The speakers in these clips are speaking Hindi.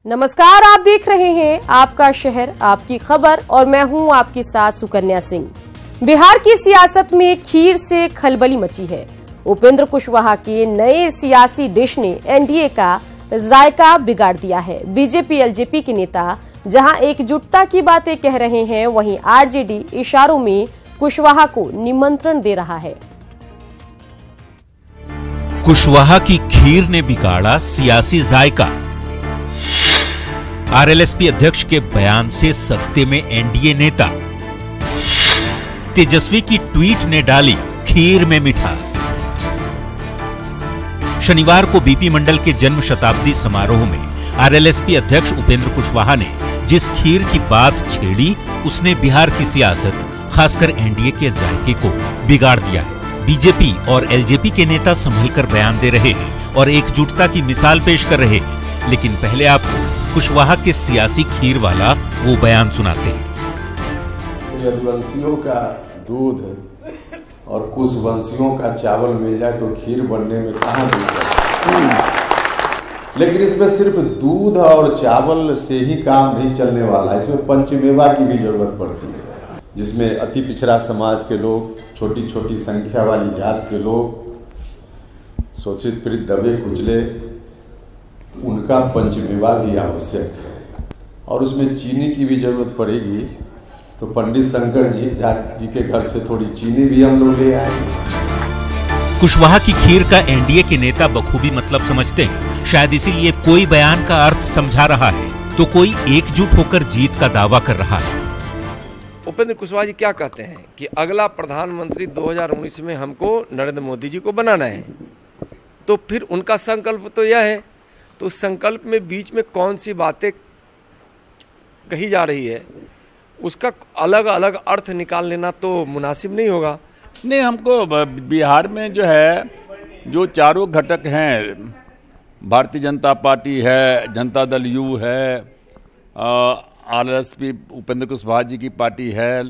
नमस्कार, आप देख रहे हैं आपका शहर आपकी खबर और मैं हूं आपके साथ सुकन्या सिंह। बिहार की सियासत में खीर से खलबली मची है। उपेंद्र कुशवाहा के नए सियासी डिश ने एनडीए का जायका बिगाड़ दिया है। बीजेपी एलजेपी के नेता जहां एकजुटता की बातें कह रहे हैं, वहीं आरजेडी इशारों में कुशवाहा को निमंत्रण दे रहा है। कुशवाहा की खीर ने बिगाड़ा सियासी जायका। आरएलएसपी अध्यक्ष के बयान से सख्ते में एनडीए नेता। तेजस्वी की ट्वीट ने डाली खीर में मिठास। शनिवार को बीपी मंडल के जन्म शताब्दी समारोह में आरएलएसपी अध्यक्ष उपेंद्र कुशवाहा ने जिस खीर की बात छेड़ी, उसने बिहार की सियासत, खासकर एनडीए के जायके को बिगाड़ दिया है। बीजेपी और एलजेपी के नेता संभलकर बयान दे रहे हैं और एकजुटता की मिसाल पेश कर रहे हैं, लेकिन पहले आपको कुशवाहा के सियासी खीर वाला वो बयान सुनाते हैं। यदुवंशियों का दूध और कुशवंशियों का चावल मिल जाए तो खीर बनने में कहाँ दिक्कत है। लेकिन इसमें सिर्फ दूध और चावल से ही काम नहीं चलने वाला, इसमें पंचमेवा की भी जरूरत पड़ती है, जिसमें अति पिछड़ा समाज के लोग, छोटी छोटी संख्या वाली जात के लोग, शोषित पीड़ित दबे कुचले, उनका पंचमेवा भी आवश्यक है और उसमें चीनी की भी जरूरत पड़ेगी। तो पंडित शंकर जी के घर से थोड़ी चीनी भी हम लोग ले आएंगे। कुशवाहा की खीर का एनडीए के नेता बखूबी मतलब समझते हैं, शायद इसीलिए कोई बयान का अर्थ समझा रहा है तो कोई एकजुट होकर जीत का दावा कर रहा है। उपेंद्र कुशवाहा जी क्या कहते हैं कि अगला प्रधानमंत्री 2019 में हमको नरेंद्र मोदी जी को बनाना है, तो फिर उनका संकल्प तो यह है। तो उस संकल्प में बीच में कौन सी बातें कही जा रही है, उसका अलग अलग अर्थ निकाल लेना तो मुनासिब नहीं होगा। नहीं, हमको बिहार में जो है, जो चारों घटक हैं, भारतीय जनता पार्टी है, जनता दल यू है, आरएलएसपी उपेंद्र कुशवाहा जी की पार्टी है,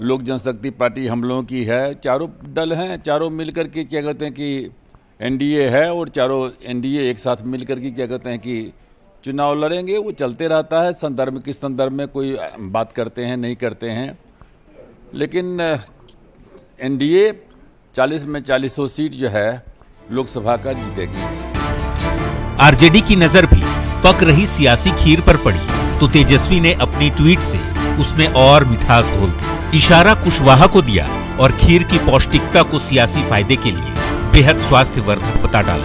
लोक जनशक्ति पार्टी हम लोगों की है, चारों दल हैं, चारों मिलकर के क्या कहते हैं कि एनडीए है और चारों एनडीए एक साथ मिलकर के क्या कहते हैं कि चुनाव लड़ेंगे। वो चलते रहता है, संदर्भ किस संदर्भ में कोई बात करते हैं नहीं करते हैं, लेकिन एनडीए 40 में 40 सीट जो है लोकसभा का जीतेगी। आरजेडी की नजर भी पक रही सियासी खीर पर पड़ी तो तेजस्वी ने अपनी ट्वीट से उसमें और मिठास घोल दी। इशारा कुशवाहा को दिया और खीर की पौष्टिकता को सियासी फायदे के लिए बेहद स्वास्थ्यवर्धक बता डाला।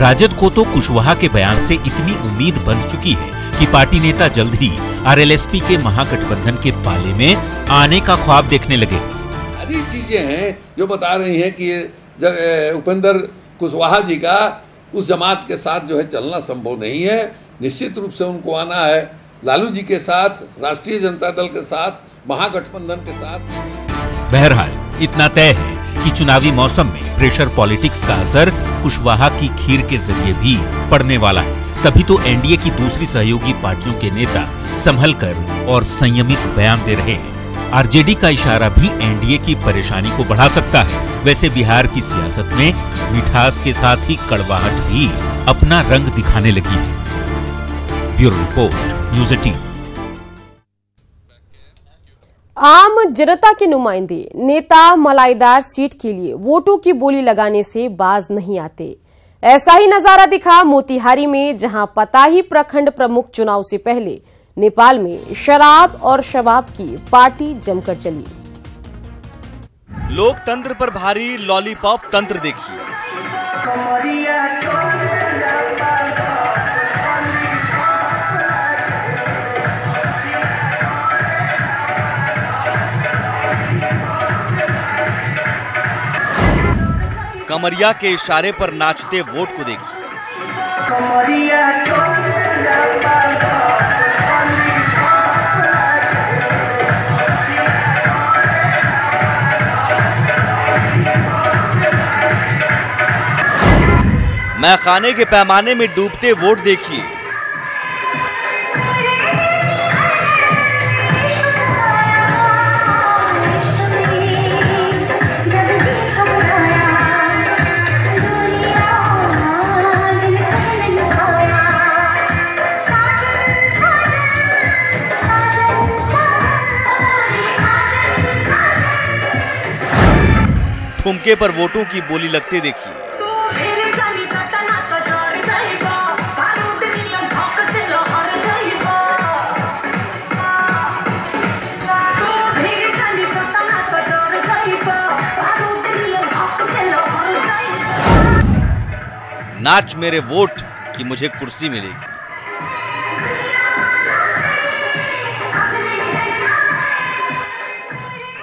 राजद को तो कुशवाहा के बयान से इतनी उम्मीद बंध चुकी है कि पार्टी नेता जल्द ही आरएलएसपी के महागठबंधन के पाले में आने का ख्वाब देखने लगे। सारी चीजें हैं जो बता रही हैं कि उपेंद्र कुशवाहा जी का उस जमात के साथ जो है चलना संभव नहीं है। निश्चित रूप से उनको आना है लालू जी के साथ, राष्ट्रीय जनता दल के साथ, महागठबंधन के साथ। बहरहाल इतना तय है कि चुनावी मौसम में प्रेशर पॉलिटिक्स का असर कुशवाहा की खीर के जरिए भी पड़ने वाला है। तभी तो एनडीए की दूसरी सहयोगी पार्टियों के नेता संभल कर और संयमित बयान दे रहे हैं। आरजेडी का इशारा भी एनडीए की परेशानी को बढ़ा सकता है। वैसे बिहार की सियासत में मिठास के साथ ही कड़वाहट भी अपना रंग दिखाने लगी है। Bureau report, news 18। आम जनता के नुमाइंदे नेता मलाईदार सीट के लिए वोटों की बोली लगाने से बाज नहीं आते। ऐसा ही नजारा दिखा मोतिहारी में, जहां पताही प्रखंड प्रमुख चुनाव से पहले नेपाल में शराब और शबाब की पार्टी जमकर चली। लोकतंत्र पर भारी लॉलीपॉप तंत्र देखिए। कमरिया के इशारे पर नाचते वोट को देखिए। मैखाने के पैमाने में डूबते वोट देखिए। ठुमके पर वोटों की बोली लगते देखिए। नाच मेरे वोट कि मुझे कुर्सी मिलेगी।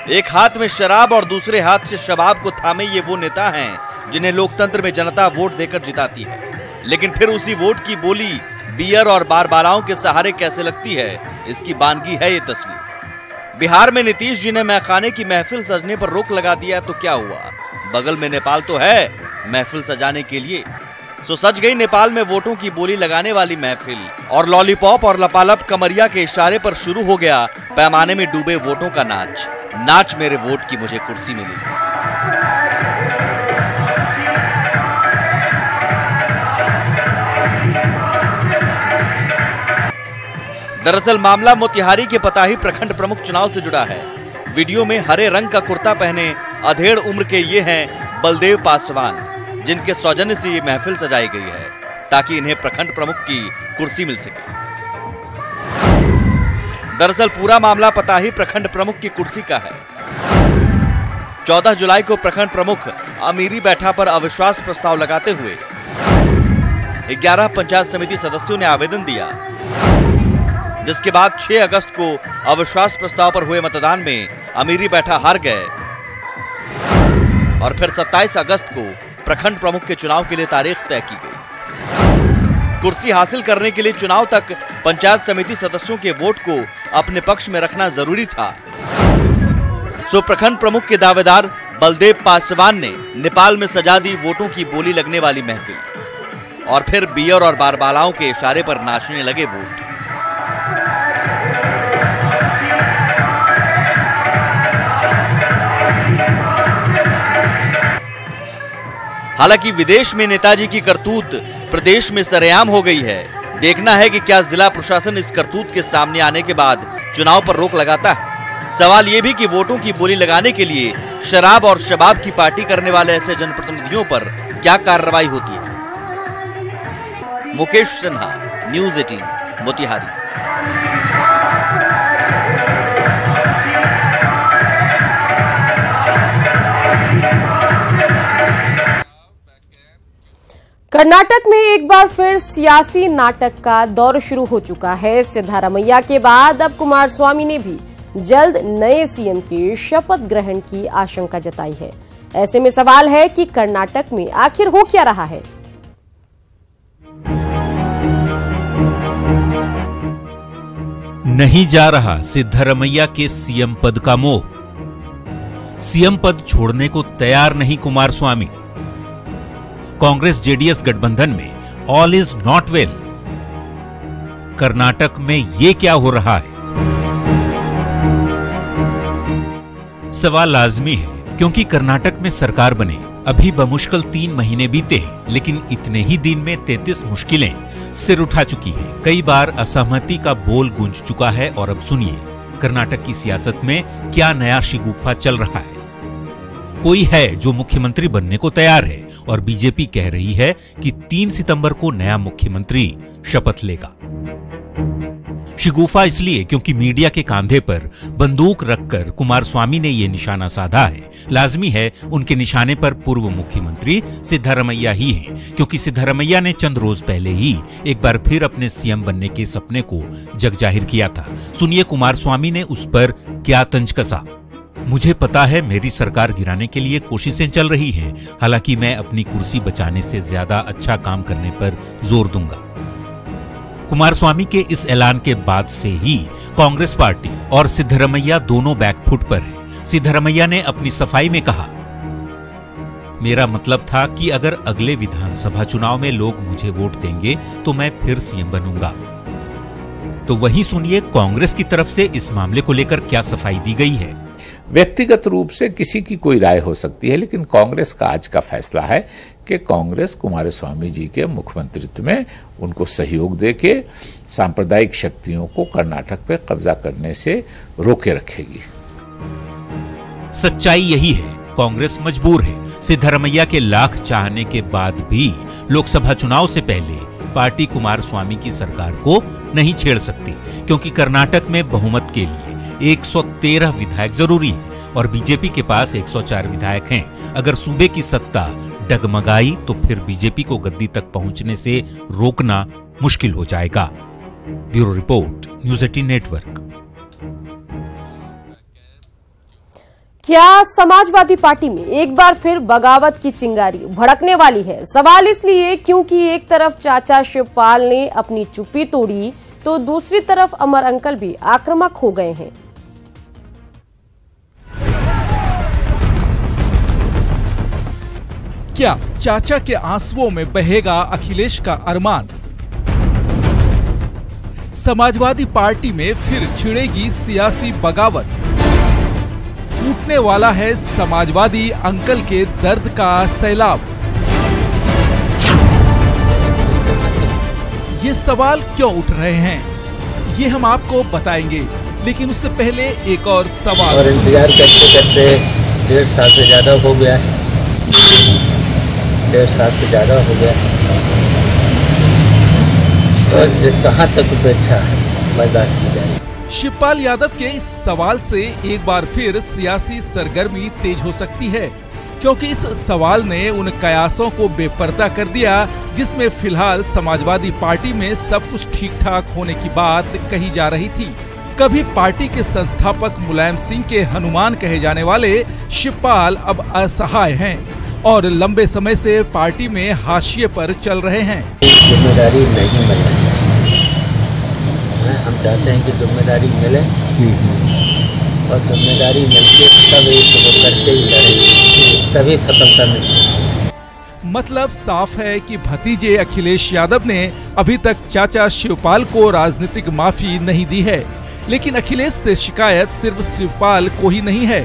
एक हाथ में शराब और दूसरे हाथ से शबाब को थामे ये वो नेता हैं जिन्हें लोकतंत्र में जनता वोट देकर जिताती है, लेकिन फिर उसी वोट की बोली बियर और बारबालाओं के सहारे कैसे लगती है, इसकी बानगी है ये तस्वीर। बिहार में नीतीश जी ने मैखाने की महफिल सजने पर रोक लगा दिया तो क्या हुआ, बगल में नेपाल तो है महफिल सजाने के लिए। सो सज गई नेपाल में वोटों की बोली लगाने वाली महफिल, और लॉलीपॉप और लपालप कमरिया के इशारे पर शुरू हो गया पैमाने में डूबे वोटों का नाच। नाच मेरे वोट की मुझे कुर्सी मिली। दरअसल मामला मोतिहारी के पताही प्रखंड प्रमुख चुनाव से जुड़ा है। वीडियो में हरे रंग का कुर्ता पहने अधेड़ उम्र के ये हैं बलदेव पासवान, जिनके सौजन्य से ये महफिल सजाई गई है ताकि इन्हें प्रखंड प्रमुख की कुर्सी मिल सके। दरअसल पूरा मामला पताही प्रखंड प्रमुख की कुर्सी का है। 14 जुलाई को प्रखंड प्रमुख अमीरी बैठा पर अविश्वास प्रस्ताव लगाते हुए 11 पंचायत समिति सदस्यों ने आवेदन दिया, जिसके बाद 6 अगस्त को अविश्वास प्रस्ताव पर हुए मतदान में अमीरी बैठा हार गए और फिर 27 अगस्त को प्रखंड प्रमुख के चुनाव के लिए तारीख तय की गई। कुर्सी हासिल करने के लिए चुनाव तक पंचायत समिति सदस्यों के वोट को अपने पक्ष में रखना जरूरी था। सो प्रखंड प्रमुख के दावेदार बलदेव पासवान ने नेपाल में सजा दी वोटों की बोली लगने वाली महफिल, और फिर बियर और बारबालाओं के इशारे पर नाचने लगे वोट। हालांकि विदेश में नेताजी की करतूत प्रदेश में सरेआम हो गई है। देखना है कि क्या जिला प्रशासन इस करतूत के सामने आने के बाद चुनाव पर रोक लगाता है। सवाल यह भी कि वोटों की बोली लगाने के लिए शराब और शबाब की पार्टी करने वाले ऐसे जनप्रतिनिधियों पर क्या कार्रवाई होती है। मुकेश सिन्हा, न्यूज़ 18, मोतिहारी। कर्नाटक में एक बार फिर सियासी नाटक का दौर शुरू हो चुका है। सिद्धारमैया के बाद अब कुमारस्वामी ने भी जल्द नए सीएम की शपथ ग्रहण की आशंका जताई है। ऐसे में सवाल है कि कर्नाटक में आखिर हो क्या रहा है। नहीं जा रहा सिद्धारमैया के सीएम पद का मोह। सीएम पद छोड़ने को तैयार नहीं कुमारस्वामी। कांग्रेस जेडीएस गठबंधन में all is not well. Karnataka में ये क्या हो रहा है? सवाल लाजमी है, क्योंकि कर्नाटक में सरकार बने अभी बमुश्किल 3 महीने बीते हैं, लेकिन इतने ही दिन में 33 मुश्किलें सिर उठा चुकी हैं। कई बार असहमति का बोल गूंज चुका है। और अब सुनिए कर्नाटक की सियासत में क्या नया शिगुफा चल रहा है। कोई है जो मुख्यमंत्री बनने को तैयार है और बीजेपी कह रही है कि 3 सितंबर को नया मुख्यमंत्री शपथ लेगा। शिगुफा इसलिए क्योंकि मीडिया के कांधे पर बंदूक रखकर कुमारस्वामी ने यह निशाना साधा है। लाजमी है उनके निशाने पर पूर्व मुख्यमंत्री सिद्धारमैया ही हैं, क्योंकि सिद्धारमैया ने चंद रोज पहले ही एक बार फिर अपने सीएम बनने के सपने को जग जाहिर किया था। सुनिए कुमारस्वामी ने उस पर क्या तंज कसा। मुझे पता है मेरी सरकार गिराने के लिए कोशिशें चल रही हैं, हालांकि मैं अपनी कुर्सी बचाने से ज्यादा अच्छा काम करने पर जोर दूंगा। कुमारस्वामी के इस ऐलान के बाद से ही कांग्रेस पार्टी और सिद्धारमैया दोनों बैकफुट पर है। सिद्धारमैया ने अपनी सफाई में कहा, मेरा मतलब था कि अगर अगले विधानसभा चुनाव में लोग मुझे वोट देंगे तो मैं फिर सीएम बनूंगा। तो वहीं सुनिए कांग्रेस की तरफ से इस मामले को लेकर क्या सफाई दी गई है। व्यक्तिगत रूप से किसी की कोई राय हो सकती है, लेकिन कांग्रेस का आज का फैसला है कि कांग्रेस कुमारस्वामी जी के मुख्यमंत्रित्व में उनको सहयोग देके सांप्रदायिक शक्तियों को कर्नाटक पे कब्जा करने से रोके रखेगी। सच्चाई यही है कांग्रेस मजबूर है। सिद्धरमैया के लाख चाहने के बाद भी लोकसभा चुनाव से पहले पार्टी कुमारस्वामी की सरकार को नहीं छेड़ सकती, क्योंकि कर्नाटक में बहुमत के लिए 113 विधायक जरूरी है और बीजेपी के पास 104 विधायक हैं। अगर सूबे की सत्ता डगमगाई तो फिर बीजेपी को गद्दी तक पहुंचने से रोकना मुश्किल हो जाएगा। Bureau report, news 18 network. क्या समाजवादी पार्टी में एक बार फिर बगावत की चिंगारी भड़कने वाली है? सवाल इसलिए क्योंकि एक तरफ चाचा शिवपाल ने अपनी चुप्पी तोड़ी तो दूसरी तरफ अमर अंकल भी आक्रामक हो गए हैं। क्या चाचा के आंसुओं में बहेगा अखिलेश का अरमान? समाजवादी पार्टी में फिर छिड़ेगी सियासी बगावत। टूटने वाला है समाजवादी अंकल के दर्द का सैलाब। ये सवाल क्यों उठ रहे हैं, ये हम आपको बताएंगे, लेकिन उससे पहले एक और सवाल। और इंतजार करते करते 1.5 साल से ज्यादा हो गया, 1.5 साल से ज्यादा हो गया, और कहाँ तक उपेक्षा बर्दाश्त की जाएगी? शिवपाल यादव के इस सवाल से एक बार फिर सियासी सरगर्मी तेज हो सकती है, क्योंकि इस सवाल ने उन कयासों को बेपर्दा कर दिया जिसमें फिलहाल समाजवादी पार्टी में सब कुछ ठीक ठाक होने की बात कही जा रही थी। कभी पार्टी के संस्थापक मुलायम सिंह के हनुमान कहे जाने वाले शिवपाल अब असहाय हैं और लंबे समय से पार्टी में हाशिए पर चल रहे हैं। जिम्मेदारी नहीं मिल रही, हम चाहते हैं कि जिम्मेदारी मिले और जिम्मेदारी मिलके तब एक करके ही लड़ेंगे, तभी सफलता मिल सकती। मतलब साफ है कि भतीजे अखिलेश यादव ने अभी तक चाचा शिवपाल को राजनीतिक माफी नहीं दी है, लेकिन अखिलेश से शिकायत सिर्फ शिवपाल को ही नहीं है।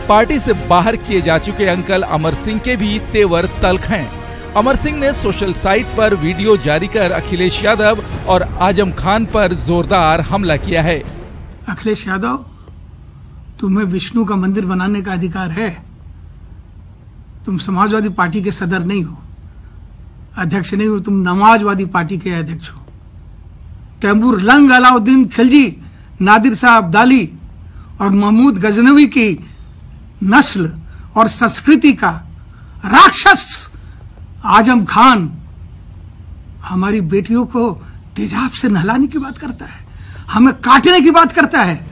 पार्टी से बाहर किए जा चुके अंकल अमर सिंह के भी तेवर तल्ख हैं। अमर सिंह ने सोशल साइट पर वीडियो जारी कर अखिलेश यादव और आजम खान पर जोरदार हमला किया है। अखिलेश यादव, तुम्हें विष्णु का मंदिर बनाने का अधिकार है। तुम समाजवादी पार्टी के सदर नहीं हो, अध्यक्ष नहीं हो, तुम समाजवादी पार्टी के अध्यक्ष हो। तैमूर लंग, अलाउद्दीन खिलजी, नादिर शाह अब्दाली और महमूद गजनवी की नस्ल और संस्कृति का राक्षस आजम खान हमारी बेटियों को तेजाब से नहलाने की बात करता है, हमें काटने की बात करता है।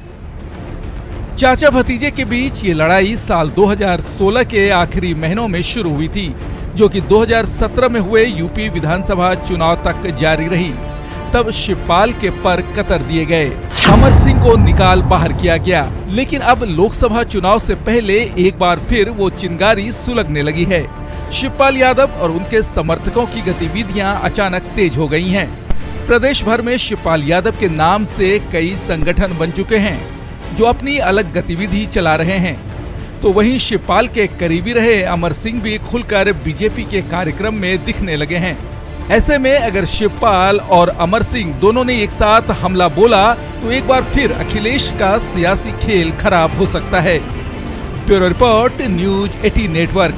चाचा भतीजे के बीच ये लड़ाई साल 2016 के आखिरी महीनों में शुरू हुई थी, जो कि 2017 में हुए यूपी विधानसभा चुनाव तक जारी रही। तब शिवपाल के पर कतर दिए गए, अमर सिंह को निकाल बाहर किया गया, लेकिन अब लोकसभा चुनाव से पहले एक बार फिर वो चिंगारी सुलगने लगी है। शिवपाल यादव और उनके समर्थकों की गतिविधियां अचानक तेज हो गई हैं। प्रदेश भर में शिवपाल यादव के नाम से कई संगठन बन चुके हैं जो अपनी अलग गतिविधि चला रहे हैं। तो वहीं शिवपाल के करीबी रहे अमर सिंह भी खुलकर बीजेपी के कार्यक्रम में दिखने लगे हैं। ऐसे में अगर शिवपाल और अमर सिंह दोनों ने एक साथ हमला बोला तो एक बार फिर अखिलेश का सियासी खेल खराब हो सकता है। Bureau report, news 18 network.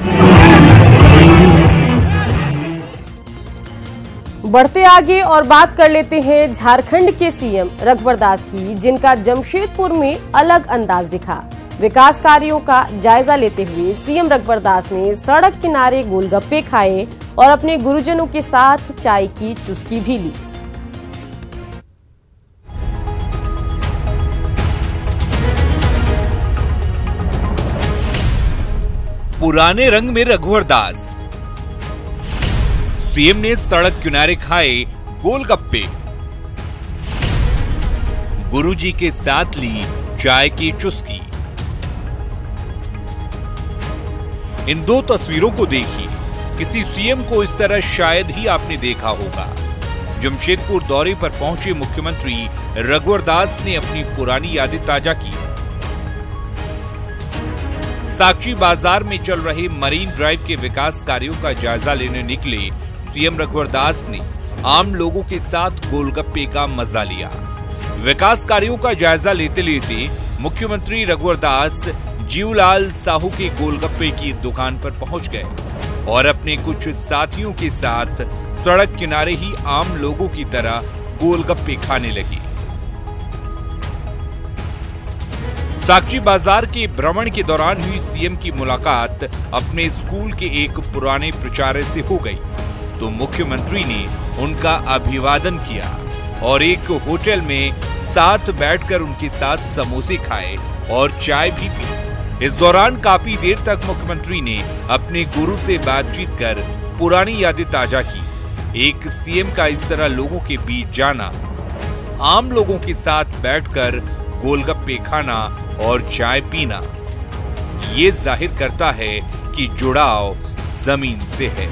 बढ़ते आगे और बात कर लेते हैं झारखंड के सीएम रघुवर दास की, जिनका जमशेदपुर में अलग अंदाज दिखा। विकास कार्यों का जायजा लेते हुए सीएम रघुवर दास ने सड़क किनारे गोलगप्पे खाए और अपने गुरुजनों के साथ चाय की चुस्की भी ली। पुराने रंग में रघुवर दास, सीएम ने सड़क किनारे खाए गोलगप्पे, गुरुजी के साथ ली चाय की चुस्की। इन दो तस्वीरों को देखिए, किसी सीएम को इस तरह शायद ही आपने देखा होगा। जमशेदपुर दौरे पर पहुंचे मुख्यमंत्री रघुवर दास ने अपनी पुरानी यादें ताजा की। साक्षी बाजार में चल रहे मरीन ड्राइव के विकास कार्यों का जायजा लेने निकले सीएम रघुवर दास ने आम लोगों के साथ गोलगप्पे का मजा लिया। विकास कार्यों का जायजा लेते लेते मुख्यमंत्री रघुवर दास जीवलाल साहू के गोलगप्पे की दुकान पर पहुंच गए और अपने कुछ साथियों के साथ सड़क किनारे ही आम लोगों की तरह गोलगप्पे खाने लगे। साक्षी बाजार के भ्रमण के दौरान हुई सीएम की मुलाकात अपने स्कूल के एक पुराने प्राचार्य से हो गई, तो मुख्यमंत्री ने उनका अभिवादन किया और एक होटल में साथ बैठकर उनके साथ समोसे खाए और चाय भी पी। इस दौरान काफी देर तक मुख्यमंत्री ने अपने गुरु से बातचीत कर पुरानी यादें ताजा की। एक सीएम का इस तरह लोगों के बीच जाना, आम लोगों के साथ बैठकर गोलगप्पे खाना और चाय पीना, ये जाहिर करता है कि जुड़ाव जमीन से है।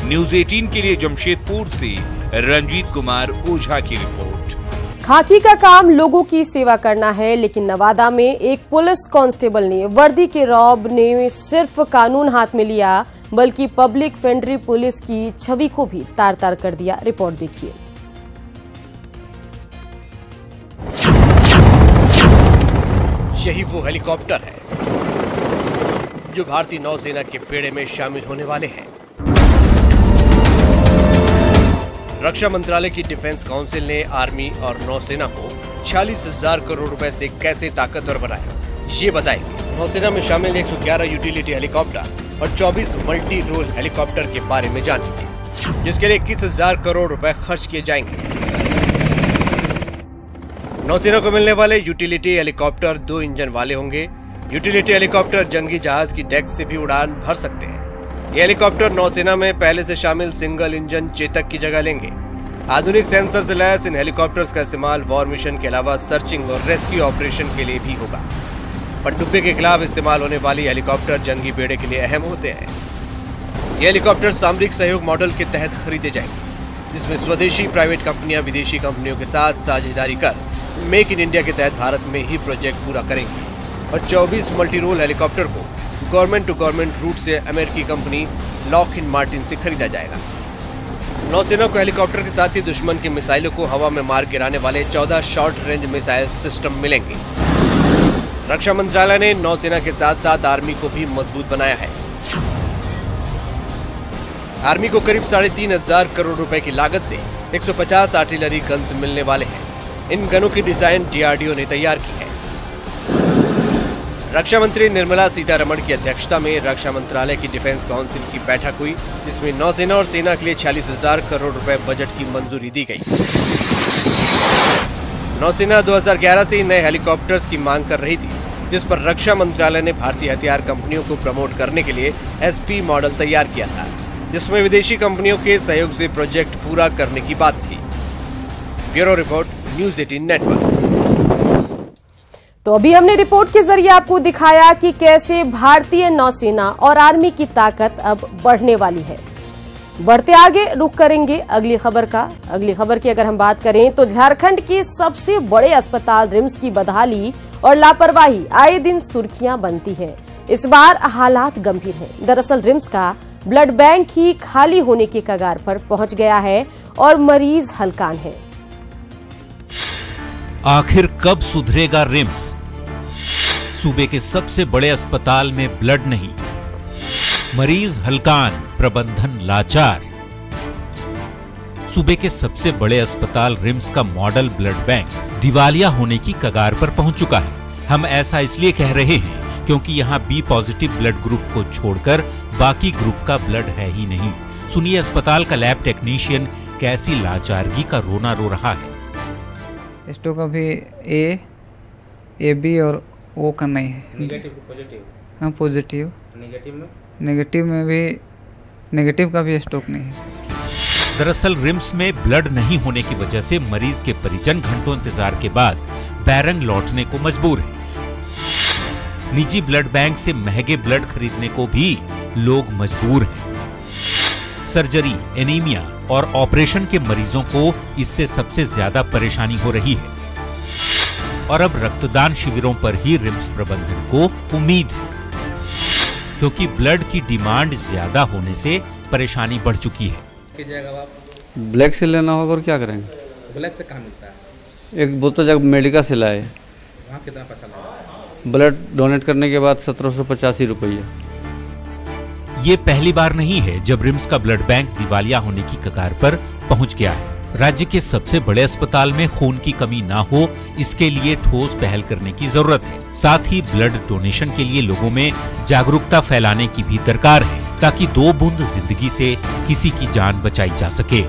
न्यूज़ 18 के लिए जमशेदपुर से रंजीत कुमार ओझा की रिपोर्ट। खाकी का काम लोगों की सेवा करना है, लेकिन नवादा में एक पुलिस कांस्टेबल ने वर्दी के रौब ने सिर्फ कानून हाथ में लिया बल्कि पब्लिक फ्रेंडली पुलिस की छवि को भी तार तार कर दिया। रिपोर्ट देखिए। यही वो हेलीकॉप्टर है जो भारतीय नौसेना के बेड़े में शामिल होने वाले हैं। रक्षा मंत्रालय की डिफेंस काउंसिल ने आर्मी और नौसेना को 46,000 करोड़ रुपए से कैसे ताकतवर बनाया, ये बताएंगे। नौसेना में शामिल 111 यूटिलिटी हेलीकॉप्टर और 24 मल्टी रोल हेलीकॉप्टर के बारे में जानेंगे, जिसके लिए 21,000 करोड़ रुपए खर्च किए जाएंगे। नौसेना को मिलने वाले यूटिलिटी हेलीकॉप्टर 2 इंजन वाले होंगे। यूटिलिटी हेलीकॉप्टर जंगी जहाज की डेक से भी उड़ान भर सकते हैं। ये हेलीकॉप्टर नौसेना में पहले से शामिल सिंगल इंजन चेतक की जगह लेंगे। आधुनिक सेंसर से लैस इन हेलीकॉप्टर्स का इस्तेमाल वॉर मिशन के अलावा सर्चिंग और रेस्क्यू ऑपरेशन के लिए भी होगा। पनडुब्बी के खिलाफ इस्तेमाल होने वाली हेलीकॉप्टर जंगी बेड़े के लिए अहम होते हैं। ये हेलीकॉप्टर सामरिक सहयोग मॉडल के तहत खरीदे जाएंगे, जिसमें स्वदेशी प्राइवेट कंपनियां विदेशी कंपनियों के साथ साझेदारी कर मेक इन इंडिया के तहत भारत में ही प्रोजेक्ट पूरा करेंगे। और 24 मल्टी रोल हेलीकॉप्टर को गवर्नमेंट टू गवर्नमेंट रूट से अमेरिकी कंपनी लॉकहीड मार्टिन से खरीदा जाएगा। नौसेना को हेलीकॉप्टर के साथ ही दुश्मन की मिसाइलों को हवा में मार गिराने वाले 14 शॉर्ट रेंज मिसाइल सिस्टम मिलेंगे। रक्षा मंत्रालय ने नौसेना के साथ साथ आर्मी को भी मजबूत बनाया है। आर्मी को करीब 3,500 करोड़ रुपए की लागत से 150 आर्टिलरी गन्स मिलने वाले हैं। इन गनों की डिजाइन डीआरडीओ ने तैयार की है। रक्षा मंत्री निर्मला सीतारमण की अध्यक्षता में रक्षा मंत्रालय की डिफेंस काउंसिल की बैठक हुई, जिसमें नौसेना और सेना के लिए 46,000 करोड़ रुपए बजट की मंजूरी दी गई। नौसेना 2011 से नए हेलीकॉप्टर्स की मांग कर रही थी, जिस पर रक्षा मंत्रालय ने भारतीय हथियार कंपनियों को प्रमोट करने के लिए एसपी मॉडल तैयार किया था, जिसमें विदेशी कंपनियों के सहयोग से प्रोजेक्ट पूरा करने की बात थी। Bureau report, news 18 network. तो अभी हमने रिपोर्ट के जरिए आपको दिखाया कि कैसे भारतीय नौसेना और आर्मी की ताकत अब बढ़ने वाली है। बढ़ते आगे रुख करेंगे अगली खबर का। अगली खबर की अगर हम बात करें तो झारखंड के सबसे बड़े अस्पताल रिम्स की बदहाली और लापरवाही आए दिन सुर्खियां बनती है। इस बार हालात गंभीर हैं। दरअसल रिम्स का ब्लड बैंक ही खाली होने के कगार पर पहुंच गया है और मरीज हलकान है। आखिर कब सुधरेगा रिम्स? सूबे के सबसे बड़े अस्पताल में ब्लड नहीं, मरीज हलकान, प्रबंधन लाचार। सूबे के सबसे बड़े अस्पताल रिम्स का मॉडल ब्लड बैंक दिवालिया होने की कगार पर पहुंच चुका है। हम ऐसा इसलिए कह रहे हैं क्योंकि यहां बी पॉजिटिव ब्लड ग्रुप को छोड़कर बाकी ग्रुप का ब्लड है ही नहीं। सुनिए अस्पताल का लैब टेक्नीशियन कैसी लाचारगी का रोना रो रहा है। स्टॉक अभी ए बी और ओ का नहीं है। Negative positive? हाँ पॉजिटिव। नेगेटिव में? नेगेटिव में भी नेगेटिव का भी स्टॉक नहीं है। दरअसल रिम्स में ब्लड नहीं होने की वजह से मरीज के परिजन घंटों इंतजार के बाद बैरंग लौटने को मजबूर हैं। निजी ब्लड बैंक से महंगे ब्लड खरीदने को भी लोग मजबूर हैं। सर्जरी, एनीमिया और ऑपरेशन के मरीजों को इससे सबसे ज्यादा परेशानी हो रही है और अब रक्तदान शिविरों पर ही रिम्स प्रबंधन को उम्मीद है, क्योंकि ब्लड की डिमांड ज्यादा होने से परेशानी बढ़ चुकी है। ब्लैक से लेना होगा और क्या करेंगे? ब्लैक से कहाँ मिलता है? एक बोतल जब मेडिका से लाए वहाँ कितना पैसा लगा? ब्लड डोनेट करने के बाद 1785 रुपये। ये पहली बार नहीं है जब रिम्स का ब्लड बैंक दिवालिया होने की कगार पर पहुंच गया है। राज्य के सबसे बड़े अस्पताल में खून की कमी ना हो, इसके लिए ठोस पहल करने की जरूरत है। साथ ही ब्लड डोनेशन के लिए लोगों में जागरूकता फैलाने की भी दरकार है, ताकि 2 बूंद जिंदगी से किसी की जान बचाई जा सके।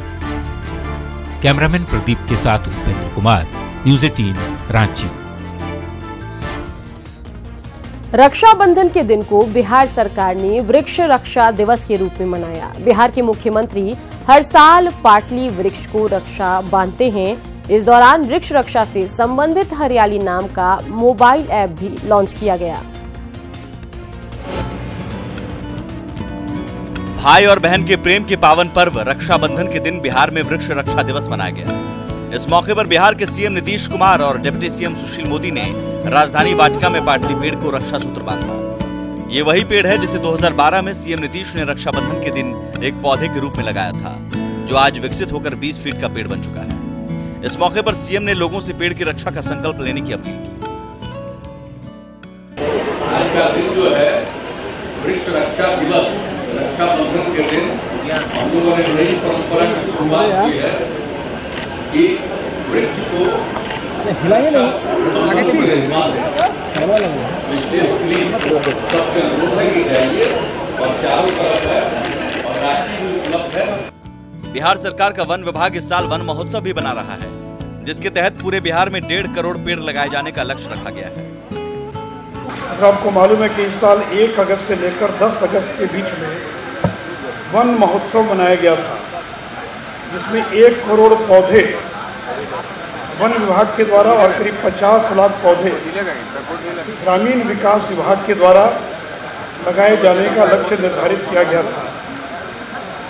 कैमरामैन प्रदीप के साथ उपेंद्र कुमार, न्यूज़ 18 रांची। रक्षाबंधन के दिन को बिहार सरकार ने वृक्ष रक्षा दिवस के रूप में मनाया। बिहार के मुख्यमंत्री हर साल पाटली वृक्ष को रक्षा बांधते हैं। इस दौरान वृक्ष रक्षा से संबंधित हरियाली नाम का मोबाइल ऐप भी लॉन्च किया गया। भाई और बहन के प्रेम के पावन पर्व रक्षाबंधन के दिन बिहार में वृक्ष रक्षा दिवस मनाया गया। इस मौके पर बिहार के सीएम नीतीश कुमार और डिप्टी सीएम सुशील मोदी ने राजधानी वाटिका में पाटली पेड़ को रक्षा सूत्र बांधा। ये वही पेड़ है जिसे 2012 में सीएम नीतीश ने रक्षाबंधन के दिन एक पौधे के रूप में लगाया था, जो आज विकसित होकर 20 फीट का पेड़ बन चुका है। इस मौके पर सीएम ने लोगों से पेड़ की रक्षा का संकल्प लेने की अपील की। आज का दिन जो है वृक्ष रक्षा दिवस, रक्षाबंधन के दिन हम लोगों ने नई परंपरा की शुरुआत की है कि वृक्ष को सबके अनुरोध की जाइए और चारों तरफ है और राशि भी उपलब्ध है। बिहार सरकार का वन विभाग इस साल वन महोत्सव भी बना रहा है, जिसके तहत पूरे बिहार में 1.5 करोड़ पेड़ लगाए जाने का लक्ष्य रखा गया है। अगर आपको मालूम है कि इस साल 1 अगस्त से लेकर 10 अगस्त के बीच में वन महोत्सव मनाया गया था, जिसमें 1 करोड़ पौधे वन विभाग के द्वारा और करीब 50 लाख पौधे ग्रामीण विकास विभाग के द्वारा लगाए जाने का लक्ष्य निर्धारित किया गया था।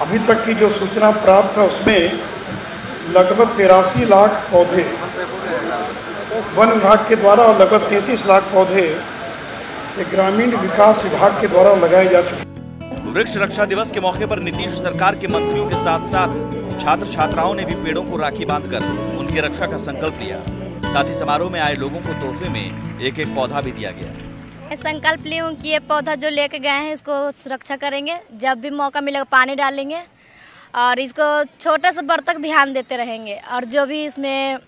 अभी तक की जो सूचना प्राप्त है उसमें लगभग 83 लाख पौधे वन विभाग के द्वारा और लगभग 33 लाख पौधे ग्रामीण विकास विभाग के द्वारा लगाए जा चुके। वृक्ष रक्षा दिवस के मौके पर नीतीश सरकार के मंत्रियों के साथ साथ छात्र छात्राओं ने भी पेड़ों को राखी बांधकर उनकी रक्षा का संकल्प लिया। साथ ही समारोह में आए लोगों को तोहफे में एक पौधा भी दिया गया। संकल्प ली हूँ कि ये पौधा जो लेके गए हैं इसको सुरक्षा करेंगे, जब भी मौका मिलेगा पानी डालेंगे और इसको छोटे से बड़ तक ध्यान देते रहेंगे, और जो भी इसमें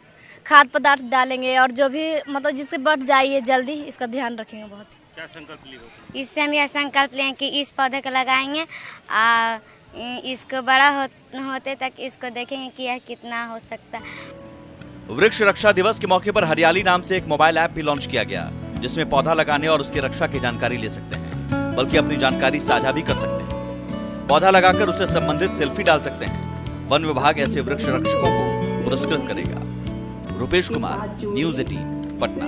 खाद्य पदार्थ डालेंगे और जो भी मतलब जिससे बढ़ जाए जल्दी इसका ध्यान रखेंगे। बहुत क्या संकल्प लिए? इससे हम यह संकल्प लें कि इस पौधे को लगाएंगे, इसको बड़ा होते तक इसको देखेंगे कि यह कितना हो सकता है। वृक्ष रक्षा दिवस के मौके पर हरियाली नाम से एक मोबाइल ऐप भी लॉन्च किया गया, जिसमें पौधा लगाने और उसकी रक्षा की जानकारी ले सकते हैं, बल्कि अपनी जानकारी साझा भी कर सकते हैं। पौधा लगाकर उससे संबंधित सेल्फी डाल सकते हैं। वन विभाग ऐसे वृक्ष रक्षकों को पुरस्कृत करेगा। रुपेश कुमार, न्यूज़ 18 पटना।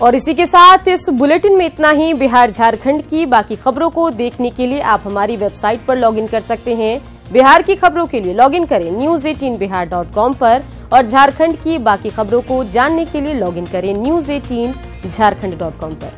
और इसी के साथ इस बुलेटिन में इतना ही। बिहार झारखंड की बाकी खबरों को देखने के लिए आप हमारी वेबसाइट पर लॉगिन कर सकते हैं। बिहार की खबरों के लिए लॉगिन करें news18bihar.com पर, और झारखंड की बाकी खबरों को जानने के लिए लॉगिन करें news18jharkhand.com पर।